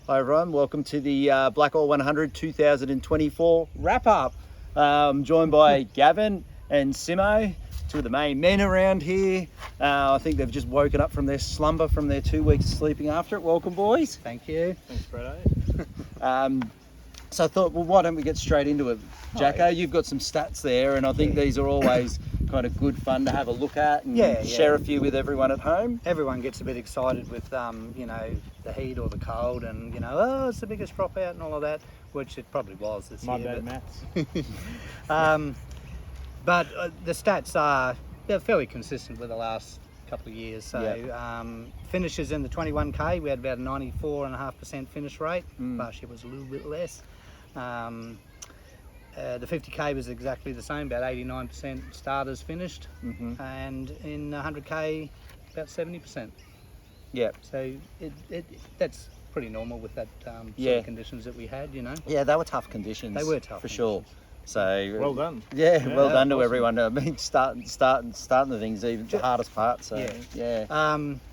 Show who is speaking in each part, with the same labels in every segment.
Speaker 1: Hi everyone, welcome to the Black All 100 2024 wrap-up. I'm joined by Gavin and Simmo, two of the main men around here. I think they've just woken up from their slumber from their 2 weeks of sleeping after it. Welcome, boys.
Speaker 2: Thank you.
Speaker 3: Thanks, Fredo.
Speaker 1: So I thought, well, why don't we get straight into it? Jacko, you've got some stats there, and I think these are always kind of good fun to have a look at and share a few with everyone at home.
Speaker 2: Everyone gets a bit excited with, you know, the heat or the cold and, you know, oh, it's the biggest drop out and all of that, which it probably was this
Speaker 3: My
Speaker 2: year.
Speaker 3: bad maths.
Speaker 2: But the stats they're fairly consistent with the last couple of years. So finishes in the 21K, we had about a 94.5% finish rate. Last year was a little bit less. The 50K was exactly the same, about 89% starters finished, and in 100K, about 70%.
Speaker 1: Yeah.
Speaker 2: So that's pretty normal with that sort of conditions that we had, you know.
Speaker 1: Yeah, they were tough conditions.
Speaker 2: They were tough
Speaker 1: for
Speaker 2: conditions.
Speaker 1: sure. So
Speaker 3: Well done.
Speaker 1: Yeah, well done to
Speaker 3: awesome.
Speaker 1: everyone. I mean, starting the things even the hardest part. So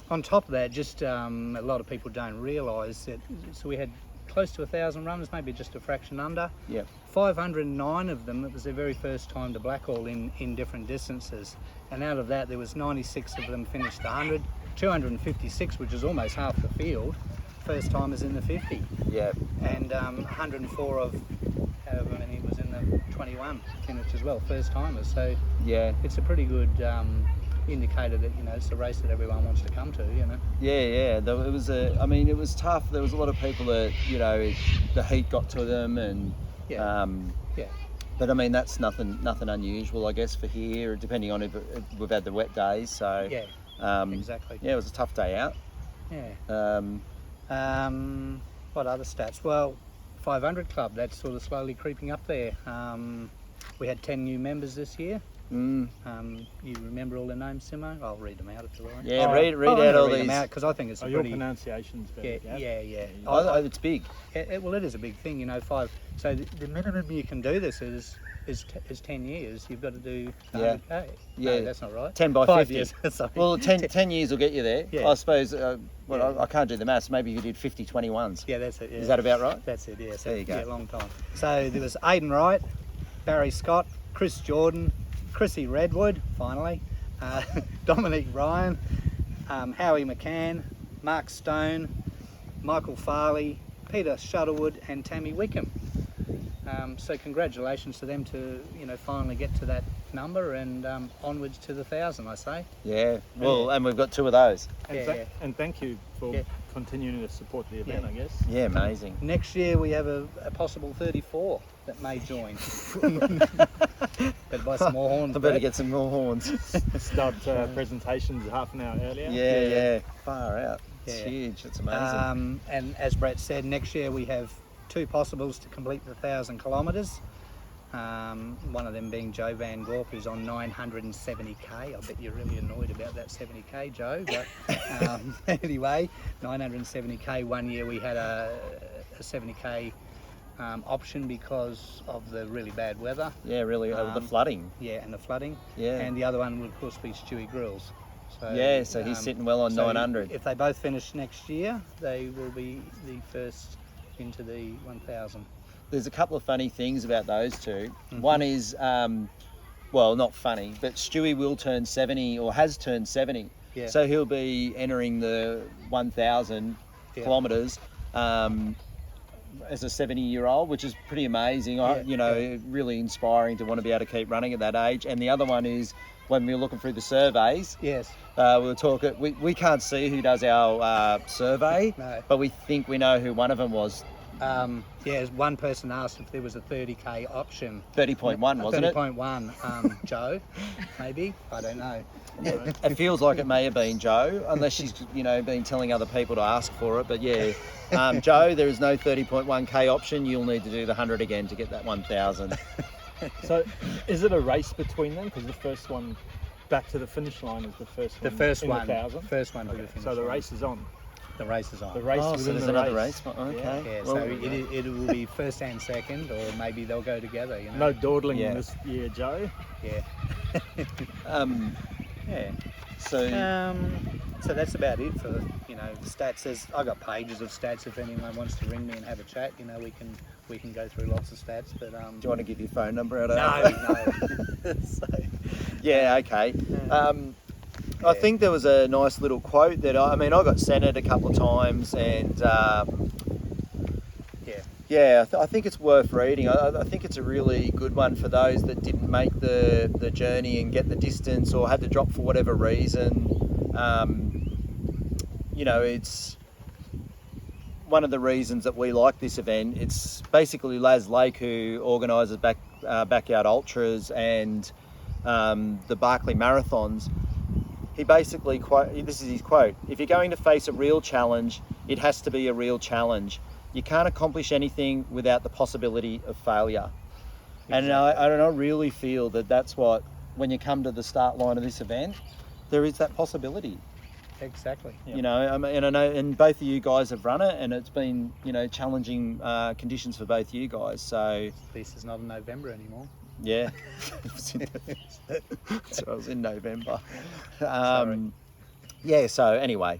Speaker 2: On top of that, just a lot of people don't realise that. So we had close to 1,000 runners, maybe just a fraction under.
Speaker 1: Yeah.
Speaker 2: 509 of them, it was their very first time to black all in different distances. And out of that, there was 96 of them finished 100, 256, which is almost half the field, first timers in the 50.
Speaker 1: Yeah.
Speaker 2: And 104 of however many was in the 21 finished as well, first timers. So
Speaker 1: Yeah.
Speaker 2: it's a pretty good indicator that, you know, it's a race that everyone wants to come to, you know.
Speaker 1: Yeah. It was it was tough. There was a lot of people that, you know, the heat got to them, and but I mean, that's nothing unusual, I guess, for here, depending on if we've had the wet days. So
Speaker 2: exactly.
Speaker 1: Yeah, it was a tough day out.
Speaker 2: Yeah. What other stats? Well, 500 Club, that's sort of slowly creeping up there. We had 10 new members this year. You remember all their names, Simmo? I'll read them out if you like.
Speaker 1: Yeah, read out all these.
Speaker 2: Because I think it's a
Speaker 3: Your
Speaker 2: pretty...
Speaker 3: pronunciation's better.
Speaker 2: Yeah.
Speaker 1: It's big.
Speaker 2: Well, it is a big thing, you know. So the minimum you can do this is 10 years. You've got to do 100K.
Speaker 1: Yeah.
Speaker 2: No, that's not right.
Speaker 1: 10 by
Speaker 2: 5
Speaker 1: 50.
Speaker 2: years. Sorry.
Speaker 1: Well, 10 years will get you there.
Speaker 2: Yeah.
Speaker 1: I suppose. I can't do the maths. Maybe you did 50 21s.
Speaker 2: Yeah, that's it. Yeah.
Speaker 1: Is that about right?
Speaker 2: That's it. Yeah. So,
Speaker 1: There you go.
Speaker 2: Yeah, long time. So there was Aidan Wright, Barry Scott, Chris Jordan, Chrissy Redwood, finally, Dominic Ryan, Howie McCann, Mark Stone, Michael Farley, Peter Shuttlewood, and Tammy Wickham. So congratulations to them to, you know, finally get to that number and onwards to the 1,000, I say.
Speaker 1: Yeah. Well, and we've got 2 of those.
Speaker 3: And thank you for continuing to support the event, I guess.
Speaker 1: Yeah, amazing.
Speaker 2: Next year we have a possible 34 that may join. Better buy some more horns.
Speaker 1: I better get some more horns.
Speaker 3: Start presentations half an hour earlier.
Speaker 1: Yeah. Far out. It's
Speaker 2: Yeah.
Speaker 1: huge. It's amazing.
Speaker 2: And as Brett said, next year we have 2 possibles to complete the 1,000 kilometres. One of them being Joe Van Gorp, who's on 970k. I bet you're really annoyed about that 70k, Joe. But anyway, 970k. One year we had a 70k option because of the really bad weather.
Speaker 1: Yeah, really. The flooding.
Speaker 2: Yeah, and the flooding.
Speaker 1: Yeah.
Speaker 2: And the other one would of course be Stewie Grills.
Speaker 1: So he's sitting well on 900.
Speaker 2: If they both finish next year, they will be the first into the 1,000.
Speaker 1: There's a couple of funny things about those two. One is, well, not funny, but Stewie will turn 70 or has turned 70.
Speaker 2: Yeah.
Speaker 1: So he'll be entering the 1,000 kilometres as a 70-year-old, which is pretty amazing. Really inspiring to want to be able to keep running at that age. And the other one is when we were looking through the surveys.
Speaker 2: Yes.
Speaker 1: We were talking. We can't see who does our survey, but we think we know who one of them was.
Speaker 2: One person asked if there was a 30k option.
Speaker 1: 30.1, wasn't it?
Speaker 2: 30.1, Joe, maybe, I don't know.
Speaker 1: It feels like it may have been Joe, unless she's been telling other people to ask for it. But yeah, Joe, there is no 30.1k option. You'll need to do the 100 again to get that 1,000.
Speaker 3: So, is it a race between them? Because the first one back to the finish line is the first one.
Speaker 2: The first
Speaker 3: in
Speaker 2: one.
Speaker 3: The 1,000.
Speaker 2: First one to the finish.
Speaker 3: So the
Speaker 2: line.
Speaker 3: race is on.
Speaker 2: The race is on.
Speaker 3: The race
Speaker 1: so
Speaker 3: within
Speaker 1: there's
Speaker 3: the
Speaker 1: another
Speaker 3: race.
Speaker 1: race. Okay.
Speaker 2: Yeah,
Speaker 1: Well,
Speaker 2: so it will be first and second, or maybe they'll go together. You know.
Speaker 3: No dawdling this year, Joe.
Speaker 2: Yeah. Yeah.
Speaker 1: So
Speaker 2: So that's about it for stats. I got pages of stats. If anyone wants to ring me and have a chat, we can go through lots of stats. But
Speaker 1: do you want to give your phone number out?
Speaker 2: no.
Speaker 1: So, yeah, okay.
Speaker 2: Yeah.
Speaker 1: I think there was a nice little quote that I got sent it a couple of times, and I think it's worth reading. I think it's a really good one for those that didn't make the journey and get the distance, or had to drop for whatever reason. It's one of the reasons that we like this event. It's basically Les Lake, who organises Backyard Ultras and the Barkley Marathons. He basically, this is his quote: "If you're going to face a real challenge, it has to be a real challenge. You can't accomplish anything without the possibility of failure." Exactly. And I really feel that that's what, when you come to the start line of this event, there is that possibility.
Speaker 2: Exactly.
Speaker 1: Yep. And I know, and both of you guys have run it, and it's been, challenging conditions for both you guys. So
Speaker 2: at least it's not in November anymore.
Speaker 1: Yeah, so I was in November. So anyway,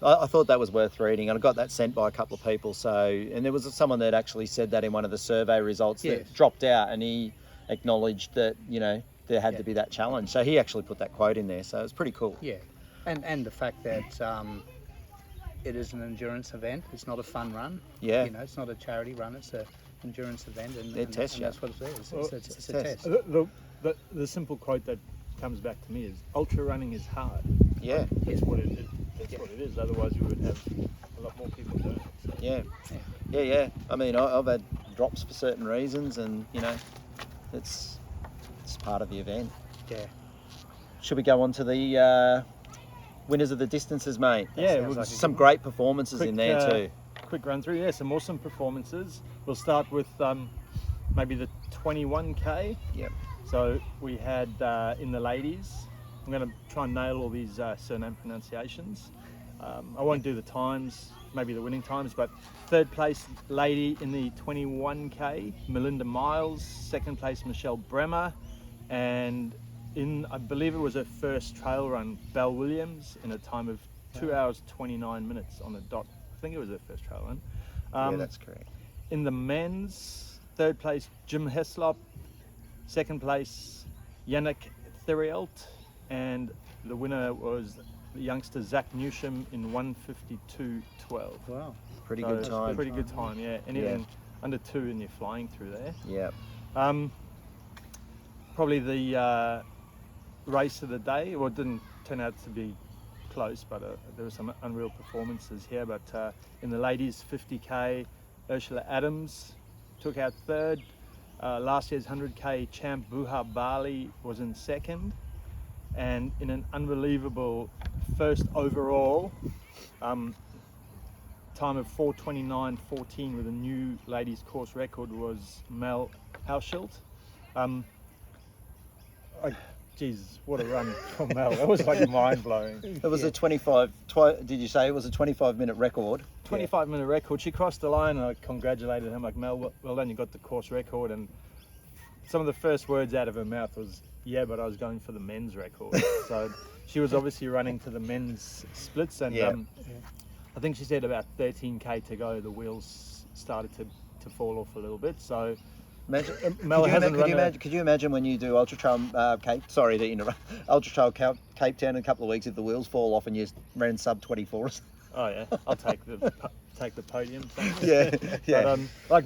Speaker 1: I thought that was worth reading, and I got that sent by a couple of people. So, and there was someone that actually said that in one of the survey results that dropped out, and he acknowledged that there had to be that challenge. So he actually put that quote in there. So it's pretty cool.
Speaker 2: Yeah, and the fact that it is an endurance event. It's not a fun run.
Speaker 1: Yeah,
Speaker 2: it's not a charity run. It's a endurance event, and
Speaker 1: that's
Speaker 2: what it is. It's a test.
Speaker 3: The simple quote that comes back to me is, ultra running is hard.
Speaker 1: Yeah,
Speaker 3: that's what it is. That's what it is. Otherwise, you would have a lot more people doing it. So.
Speaker 1: Yeah. I've had drops for certain reasons, and it's part of the event.
Speaker 2: Yeah.
Speaker 1: Should we go on to the winners of the distances, mate? Some great performances in there too.
Speaker 3: Quick run through, some awesome performances. We'll start with maybe the 21k.
Speaker 1: Yep.
Speaker 3: So we had in the ladies, I'm going to try and nail all these surname pronunciations. I won't do the times, maybe the winning times, but third place lady in the 21k, Melinda Miles. Second place, Michelle Bremer. And I believe it was her first trail run, Belle Williams, in a time of 2 hours 29 minutes on the dot. I think it was her first trail run.
Speaker 1: Yeah, that's correct.
Speaker 3: In the men's, third place, Jim Heslop. Second place, Yannick Therielt. And the winner was the youngster Zach Newsham in 1:52.12.
Speaker 2: Wow.
Speaker 1: Pretty good time.
Speaker 3: Pretty good time, yeah. Anything under 2 and you're flying through there.
Speaker 1: Yeah.
Speaker 3: Probably the race of the day. Well, it didn't turn out to be close, but there were some unreal performances here. But in the ladies 50k, Ursula Adams took out third. Last year's 100k champ Buha Bali was in second, and in an unbelievable first overall time of 4:29.14 with a new ladies course record was Mel Hauschild. Jesus, what a run from Mel. That was like mind blowing.
Speaker 1: It was a 25, did you say it was a 25-minute record?
Speaker 3: 25-minute record. She crossed the line and I congratulated him, like, Mel, well done, you got the course record. And some of the first words out of her mouth was, yeah, but I was going for the men's record. So she was obviously running to the men's splits, and I think she said about 13k to go, the wheels started to fall off a little bit. So
Speaker 1: could you imagine when you do Ultra Trail Ultra Trail Cape Town in a couple of weeks, if the wheels fall off and you ran sub 24s?
Speaker 3: Oh yeah, I'll take the podium.
Speaker 1: Yeah.
Speaker 3: But, like,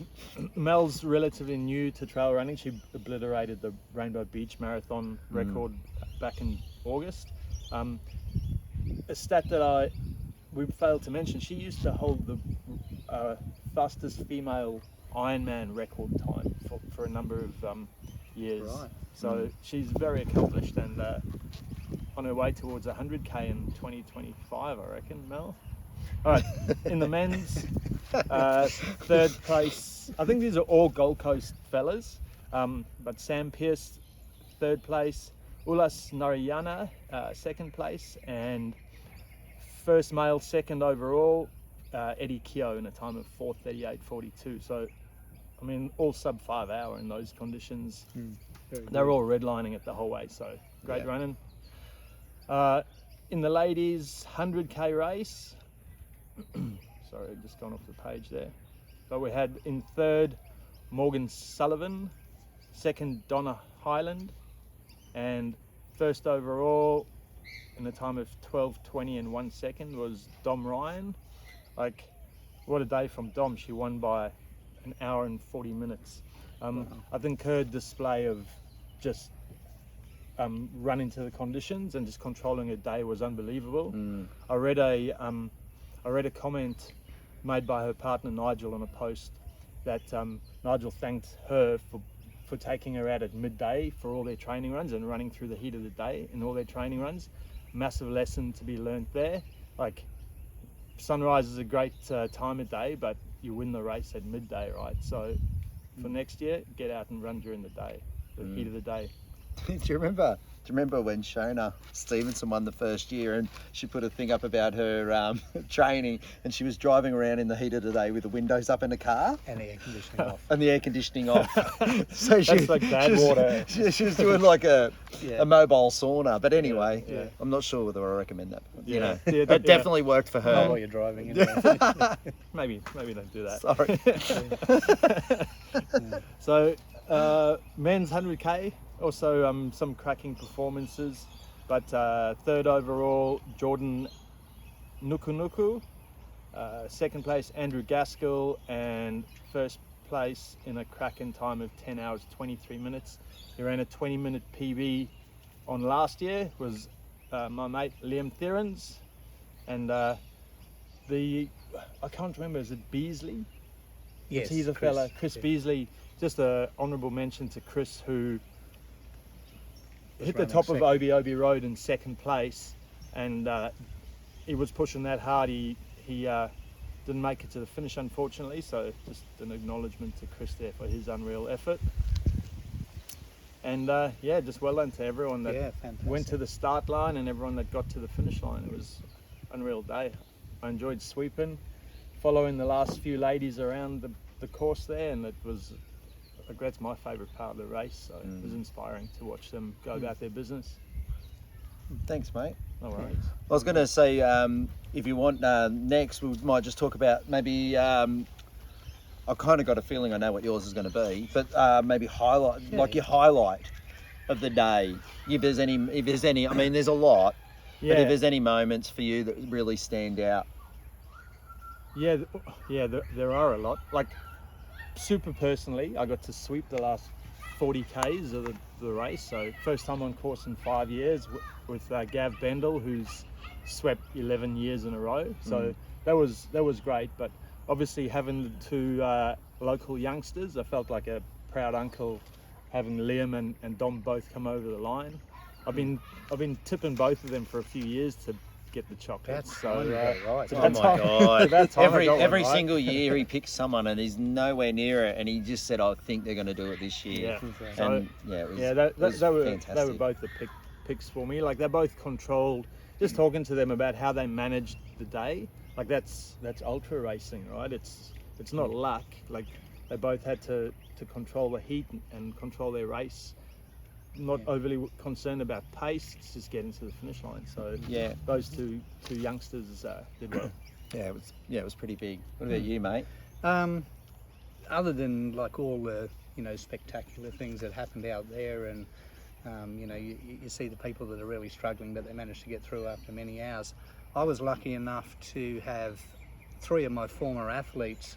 Speaker 3: Mel's relatively new to trail running. She obliterated the Rainbow Beach Marathon record back in August. A stat that we failed to mention: she used to hold the fastest female Ironman record time for a number of years.
Speaker 2: Right.
Speaker 3: So she's very accomplished and on her way towards 100k in 2025, I reckon, Mel. All right, in the men's, third place, I think these are all Gold Coast fellas, but Sam Pearce, third place, Ulas Narayana, second place, and first male second overall, Eddie Keogh in a time of 4:38.42. So, I mean, all sub 5 hour in those conditions. They're all redlining it the whole way, so great running. In the ladies 100k race, sorry, I've just gone off the page there. But we had in third Morgan Sullivan, second Donna Highland, and first overall in a time of 12:20 and 1 second was Dom Ryan. Like, what a day from Dom. She won by an hour and 40 minutes. I think her display of just running to the conditions and just controlling her day was unbelievable. I read a comment made by her partner Nigel on a post that Nigel thanked her for taking her out at midday for all their training runs and running through the heat of the day in all their training runs. Massive lesson to be learnt there. Like, sunrise is a great time of day, but you win the race at midday, right? So for next year, get out and run during the day, the heat of the day.
Speaker 1: Do you remember when Shona Stevenson won the first year and she put a thing up about her training, and she was driving around in the heat of the day with the windows up in the car
Speaker 2: And the air conditioning off.
Speaker 1: and the air conditioning off. So
Speaker 3: That's like bad water.
Speaker 1: She was doing like a mobile sauna. But anyway,
Speaker 3: Yeah.
Speaker 1: I'm not sure whether I recommend that. You
Speaker 3: Yeah.
Speaker 1: know,
Speaker 3: Yeah,
Speaker 1: it
Speaker 3: yeah.
Speaker 1: definitely worked for
Speaker 2: Not while
Speaker 1: her.
Speaker 2: you're driving. Anyway.
Speaker 3: Maybe don't do that.
Speaker 1: Sorry.
Speaker 3: So men's 100k, also some cracking performances, but third overall Jordan Nuku, second place Andrew Gaskell, and first place in a cracking time of 10 hours 23 minutes. He ran a 20-minute PB on last year, was my mate Liam Thierens, and I can't remember, is it Beasley?
Speaker 2: Yes,
Speaker 3: He's a
Speaker 2: Chris,
Speaker 3: fella, Chris
Speaker 2: yeah.
Speaker 3: Beasley. Just an honourable mention to Chris, who hit the
Speaker 2: running
Speaker 3: top of
Speaker 2: second.
Speaker 3: Obi Road in second place, and he was pushing that hard. He didn't make it to the finish, unfortunately, so just an acknowledgement to Chris there for his unreal effort. And yeah, just well done to everyone that
Speaker 2: Yeah, fantastic.
Speaker 3: went to the start line and everyone that got to the finish line. It was an unreal day. I enjoyed sweeping, following the last few ladies around the course there, and that's my favourite part of the race, so it was inspiring to watch them go about their business.
Speaker 1: Thanks, mate.
Speaker 3: No worries.
Speaker 1: I was going to say, if you want, next we might just talk about maybe. I've kind of got a feeling I know what yours is going to be, but maybe like your highlight of the day. If there's any, I mean, there's a lot, but if there's any moments for you that really stand out.
Speaker 3: Yeah, there are a lot. Like, super personally, I got to sweep the last 40 Ks of the race. So first time on course in 5 years with Gav Bendel, who's swept 11 years in a row. So that was great. But obviously having the two local youngsters, I felt like a proud uncle having Liam and Dom both come over the line. I've been tipping both of them for a few years to get the chocolates.
Speaker 2: That's
Speaker 3: So
Speaker 2: right.
Speaker 1: Oh my God!
Speaker 3: About time I got one,
Speaker 1: Every
Speaker 3: right?
Speaker 1: single year he picks someone and he's nowhere near it, and he just said, "I think they're going to do it this year."
Speaker 3: Yeah.
Speaker 1: And it was,
Speaker 3: Yeah,
Speaker 1: it was
Speaker 3: they were
Speaker 1: fantastic.
Speaker 3: both the picks for me. Like, they're both controlled. Just talking to them about how they managed the day, like that's ultra racing, right? It's not luck. Like, they both had to control the heat and control their race. Not overly concerned about pace. It's just getting to the finish line. So
Speaker 1: Yeah.
Speaker 3: those two youngsters did well.
Speaker 1: Yeah, it was pretty big. What about you, mate?
Speaker 2: Other than like all the spectacular things that happened out there, and you see the people that are really struggling, but they managed to get through after many hours. I was lucky enough to have 3 of my former athletes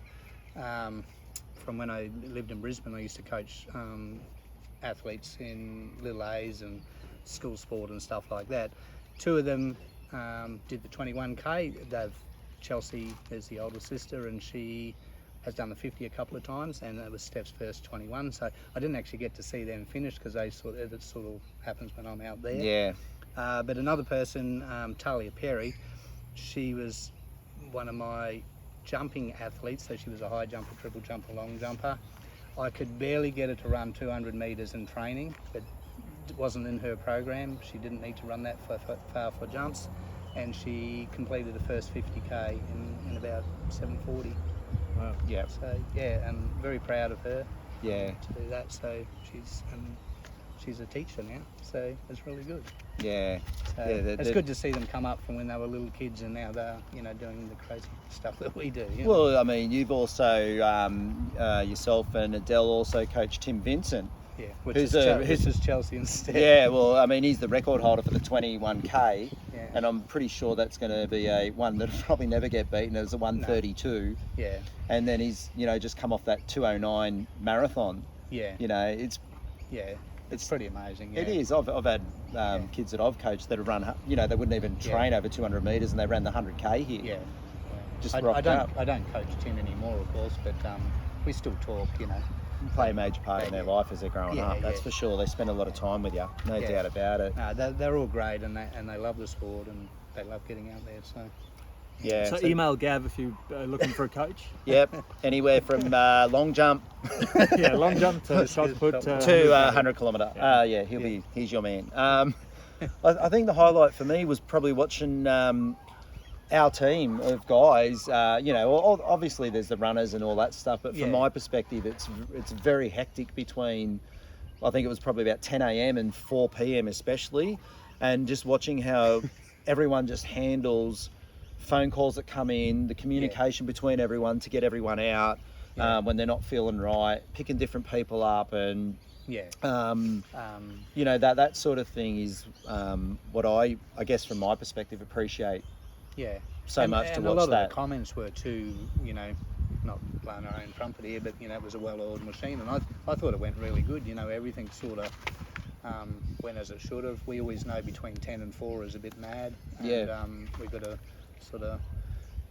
Speaker 2: from when I lived in Brisbane. I used to coach athletes in Little A's and school sport and stuff like that. 2 of them did the 21k. Chelsea is the older sister, and she has done the 50 a couple of times, and that was Steph's first 21. So I didn't actually get to see them finish because it sort of happens when I'm out there.
Speaker 1: Yeah.
Speaker 2: But another person, Talia Perry, she was one of my jumping athletes. So she was a high jumper, triple jumper, long jumper. I could barely get her to run 200 metres in training, but it wasn't in her program. She didn't need to run that far for jumps, and she completed the first 50k in about 7:40.
Speaker 3: Wow.
Speaker 1: Yeah.
Speaker 2: So yeah, I'm very proud of her
Speaker 1: Yeah.
Speaker 2: to do that. So she's she's a teacher now, so it's really good.
Speaker 1: Yeah.
Speaker 2: So it's good to see them come up from when they were little kids and now they're, you know, doing the crazy stuff that we do. You know?
Speaker 1: Well, I mean, you've also, yourself and Adele also coached Tim Vincent.
Speaker 2: Yeah, which
Speaker 1: who's
Speaker 2: is Chelsea instead.
Speaker 1: Yeah, well, I mean, he's the record holder for the 21K,
Speaker 2: Yeah.
Speaker 1: and I'm pretty sure that's going to be a one that'll probably never get beaten. It was a 132.
Speaker 2: No. Yeah.
Speaker 1: And then he's, you know, just come off that 209 marathon.
Speaker 2: Yeah.
Speaker 1: You know, it's
Speaker 2: pretty amazing. Yeah.
Speaker 1: It is. I've had kids that I've coached that have run, you know, they wouldn't even train over 200 metres and they ran the 100K here.
Speaker 2: Yeah.
Speaker 1: Just
Speaker 2: I
Speaker 1: rocked
Speaker 2: don't
Speaker 1: up.
Speaker 2: I don't coach Tim anymore, of course, but we still talk, you know.
Speaker 1: Play a major part in their life as they're growing up. That's for sure. They spend a lot of time with you, no doubt about it.
Speaker 2: No, they're all great, and they love the sport, and they love getting out there. So
Speaker 1: Yeah.
Speaker 3: So email Gav if you're looking for a coach.
Speaker 1: Yep. Anywhere from long jump
Speaker 3: Yeah, long jump to shot put
Speaker 1: to 100 kilometre. He's your man. I think the highlight for me was probably watching our team of guys. You know, obviously there's the runners and all that stuff, but from my perspective, it's very hectic between, I think it was probably about 10 a.m. and 4 p.m. especially, and just watching how everyone just handles phone calls that come in, the communication between everyone to get everyone out when they're not feeling right, picking different people up, and you know, that sort of thing is what I guess from my perspective appreciate so much to watch
Speaker 2: a lot
Speaker 1: that.
Speaker 2: of the comments were too, you know, not blowing our own trumpet here, but you know, it was a well-oiled machine, and I thought it went really good. You know, everything sort of went as it should have. We always know between 10 and 4 is a bit mad, and we've got to sort of,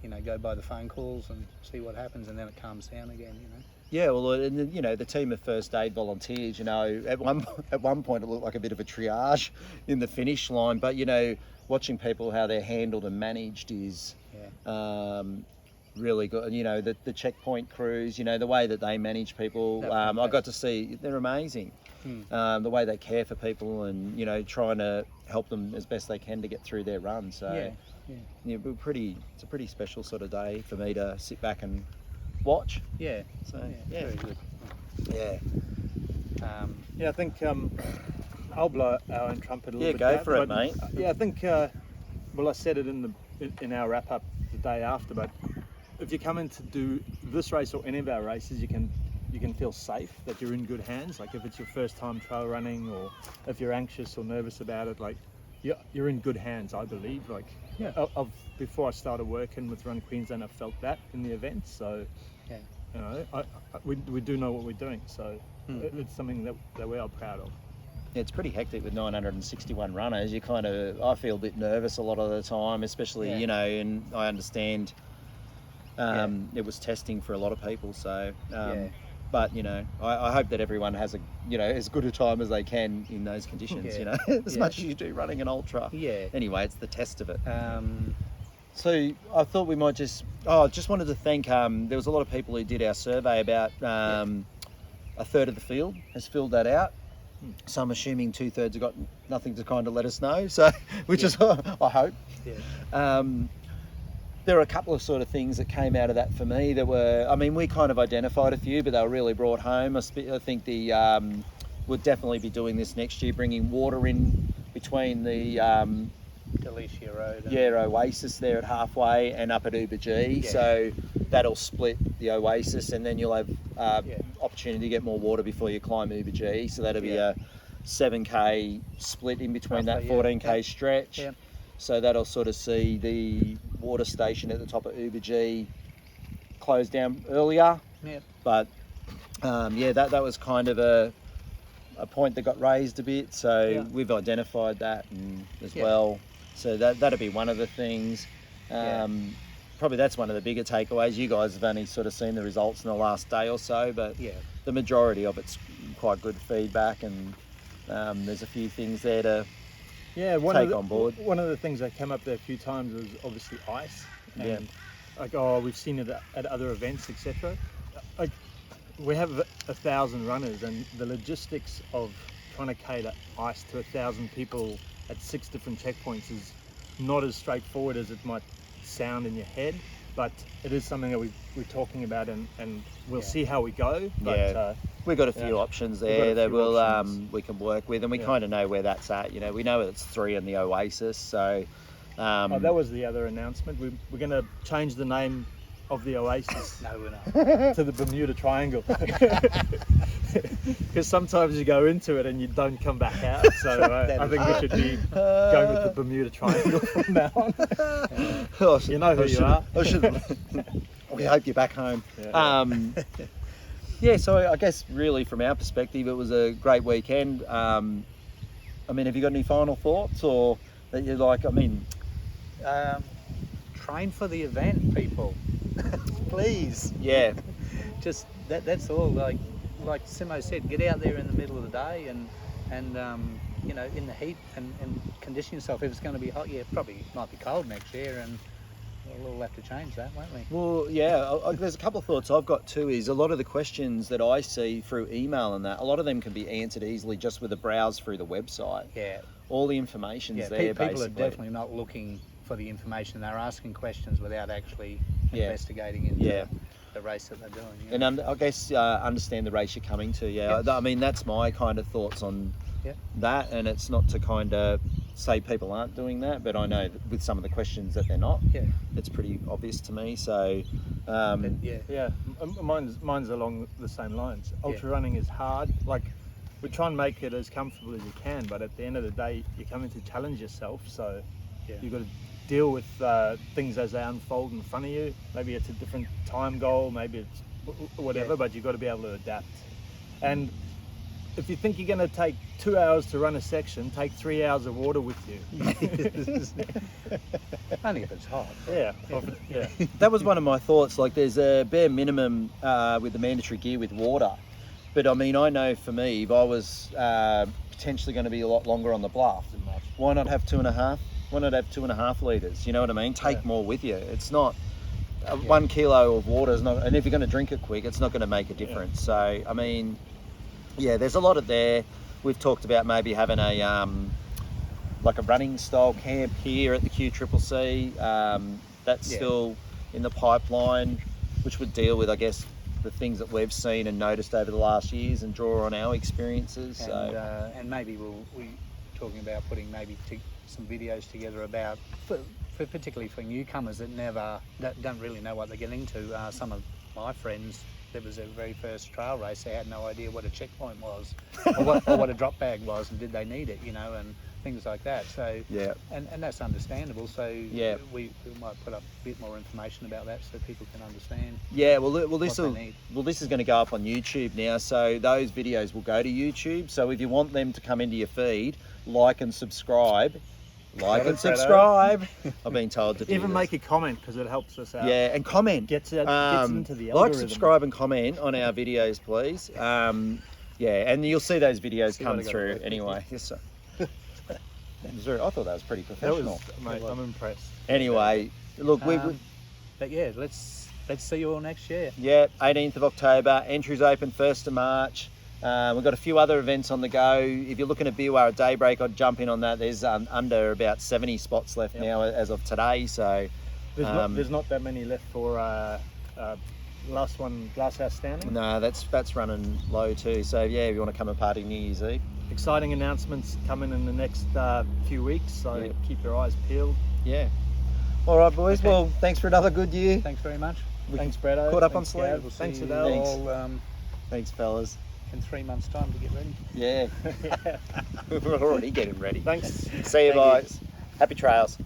Speaker 2: you know, go by the phone calls and see what happens, and then it calms down again, you know.
Speaker 1: Yeah, well, and you know, the team of first aid volunteers, you know, at one point it looked like a bit of a triage in the finish line, but you know, watching people how they're handled and managed is really good. You know, the checkpoint crews, you know, the way that they manage people, I got to see, they're amazing. The way they care for people and, you know, trying to help them as best they can to get through their run. So it's a pretty special sort of day for me to sit back and watch.
Speaker 2: Yeah.
Speaker 1: So
Speaker 2: Very good.
Speaker 1: Yeah.
Speaker 3: I think I'll blow our own trumpet a little bit.
Speaker 1: Go for it, mate.
Speaker 3: I think well, I said it in our wrap up the day after, but if you come in to do this race or any of our races, you can feel safe that you're in good hands. Like if it's your first time trail running, or if you're anxious or nervous about it, like you're in good hands, I believe. Like before I started working with Run Queensland, I felt that in the event. So you know, we do know what we're doing. So it's something that we are proud of.
Speaker 1: Yeah, it's pretty hectic with 961 runners. You I feel a bit nervous a lot of the time, especially, you know, and I understand it was testing for a lot of people. So, but, you know, I hope that everyone has as good a time as they can in those conditions, you know, as much as you do running an ultra. Yeah. Anyway, it's the test of it. So I thought we might just wanted to thank, there was a lot of people who did our survey about a third of the field has filled that out. So I'm assuming 2/3 have got nothing to kind of let us know. So, which is, I hope. Yeah. There are a couple of sort of things that came out of that for me that were, I mean, we kind of identified a few, but they were really brought home. I think we'll definitely be doing this next year, bringing water in between the
Speaker 2: Delicia Road.
Speaker 1: Oasis there at halfway and up at Uber G. Yeah. So that'll split the Oasis, and then you'll have opportunity to get more water before you climb Uber G. So that'll be a 7K split in between that 14K stretch. Yeah. So that'll sort of see the water station at the top of Uber G close down earlier. Yeah. But that was kind of a point that got raised a bit. So we've identified that as well. So that'll be one of the things. Probably that's one of the bigger takeaways. You guys have only sort of seen the results in the last day or so, but the majority of it's quite good feedback, and there's a few things there to take on board.
Speaker 3: One of the things that came up there a few times was obviously ice, and like we've seen it at other events, etc. Like we have 1,000 runners, and the logistics of trying to cater ice to 1,000 people at 6 different checkpoints is not as straightforward as it might sound in your head. but it is something that we're talking about, and we'll
Speaker 2: Yeah.
Speaker 3: see how we go. But
Speaker 1: Yeah. We've got a few
Speaker 3: Yeah.
Speaker 1: options
Speaker 3: We've got
Speaker 1: there
Speaker 3: a
Speaker 1: that
Speaker 3: few
Speaker 1: we'll
Speaker 3: options.
Speaker 1: we can work with, and we
Speaker 3: Yeah.
Speaker 1: kind of know where that's at. You know, we know it's 3 in the Oasis, so
Speaker 3: oh, that was the other announcement. We're going to change the name of the Oasis
Speaker 2: No, we're not.
Speaker 3: to the Bermuda Triangle, because sometimes you go into it and you don't come back out. So
Speaker 2: That
Speaker 3: I
Speaker 2: is
Speaker 3: think we
Speaker 2: right.
Speaker 3: should be going with the Bermuda Triangle from now on.
Speaker 1: Oh,
Speaker 3: You know who
Speaker 1: I
Speaker 3: you
Speaker 1: should-
Speaker 3: are.
Speaker 1: I should- we hope you're back home.
Speaker 3: Yeah.
Speaker 1: Yeah, so I guess really from our perspective, it was a great weekend. I mean, have you got any final thoughts, or that you're like? I mean,
Speaker 2: Train for the event, people. Please.
Speaker 1: yeah,
Speaker 2: Just that's all. Like Simmo said, get out there in the middle of the day and you know, in the heat and condition yourself. If it's going to be hot, yeah, probably might be cold next year, and we'll have to change that, won't we?
Speaker 1: well, yeah. There's a couple of thoughts I've got too. Is a lot of the questions that I see through email and that, a lot of them can be answered easily just with a browse through the website.
Speaker 2: Yeah.
Speaker 1: All the information's
Speaker 2: Yeah,
Speaker 1: there.
Speaker 2: people
Speaker 1: basically.
Speaker 2: are definitely not looking for the information. They're asking questions without actually
Speaker 1: Yeah.
Speaker 2: investigating into
Speaker 1: Yeah.
Speaker 2: the race that they're doing. Yeah.
Speaker 1: And I guess understand the race you're coming to. Yeah, I mean that's my kind of thoughts on
Speaker 2: Yeah.
Speaker 1: that, and it's not to kind of say people aren't doing that, but I know that with some of the questions that they're not.
Speaker 2: Yeah.
Speaker 1: It's pretty obvious to me. So,
Speaker 2: But yeah.
Speaker 3: Yeah, mine's along the same lines. Ultra running is hard. Like, we try and make it as comfortable as you can, but at the end of the day, you're coming to challenge yourself. So
Speaker 2: Yeah.
Speaker 3: you've got to deal with things as they unfold in front of you. Maybe it's a different time goal, maybe it's whatever,
Speaker 2: Yeah.
Speaker 3: but you've got to be able to adapt. And if you think you're going to take 2 hours to run a section, take 3 hours of water with you.
Speaker 2: Only if it's hot.
Speaker 3: Yeah, yeah.
Speaker 1: that was one of my thoughts. Like, there's a bare minimum with the mandatory gear with water, but I mean, I know for me, if I was potentially going to be a lot longer on the bluff, why not have 2.5? Why not have 2.5 litres? You know what I mean? Take more with you. It's not 1 kilo of water is not, and if you're going to drink it quick, it's not going to make a difference. So I mean, yeah, there's a lot of there. We've talked about maybe having a like a running style camp here at the QCCC. That's still in the pipeline, which would deal with, I guess, the things that we've seen and noticed over the last years and draw on our experiences. So.
Speaker 2: And maybe we talking about putting maybe some videos together about, for particularly for newcomers that don't really know what they're getting into. Some of my friends, that was their very first trail race, they had no idea what a checkpoint was or what a drop bag was, and did they need it, you know, and things like that. So
Speaker 1: Yeah.
Speaker 2: and that's understandable. So
Speaker 1: Yeah.
Speaker 2: we might put up a bit more information about that so people can understand.
Speaker 1: Yeah, well,
Speaker 2: What they need.
Speaker 1: this is going to go up on YouTube now, so those videos will go to YouTube. So if you want them to come into your feed, like and subscribe. Like and subscribe. I've been told to do
Speaker 3: Even
Speaker 1: this.
Speaker 3: make a comment, because it helps us out.
Speaker 1: Yeah, and comment.
Speaker 3: Gets into the
Speaker 1: like,
Speaker 3: algorithm.
Speaker 1: subscribe, and comment on our videos, please. Yeah, and you'll see those videos
Speaker 2: See
Speaker 1: come
Speaker 2: what I got
Speaker 1: through
Speaker 2: to do.
Speaker 1: anyway. Yes, sir. I thought that was pretty
Speaker 3: That
Speaker 1: professional.
Speaker 3: was, mate, I'm impressed.
Speaker 1: Anyway, look,
Speaker 2: But yeah, let's see you all next year.
Speaker 1: yeah, 18th of October. Entries open 1st of March. We've got a few other events on the go. If you're looking at Biwa at Daybreak, I'd jump in on that. There's under about 70 spots left now as of today. So
Speaker 3: There's not that many left for last house standing.
Speaker 1: no, that's running low too. So yeah, if you want to come and party New Year's Eve.
Speaker 3: Exciting announcements coming in the next few weeks, so
Speaker 1: Yeah.
Speaker 3: keep your eyes peeled.
Speaker 1: Yeah. All right, boys.
Speaker 2: Okay.
Speaker 1: Well, thanks for another good year.
Speaker 2: Thanks very much.
Speaker 3: Thanks, Bretto.
Speaker 1: Caught up on
Speaker 3: Thanks,
Speaker 1: sleep.
Speaker 3: Gav.
Speaker 2: We'll see
Speaker 3: Thanks,
Speaker 2: you
Speaker 3: Adele.
Speaker 1: Thanks.
Speaker 2: all
Speaker 1: Thanks, fellas.
Speaker 2: in 3 months' time to get ready.
Speaker 1: Yeah. We're already getting ready.
Speaker 3: Thanks.
Speaker 1: See you,
Speaker 2: Thank you.
Speaker 1: guys. Happy trails.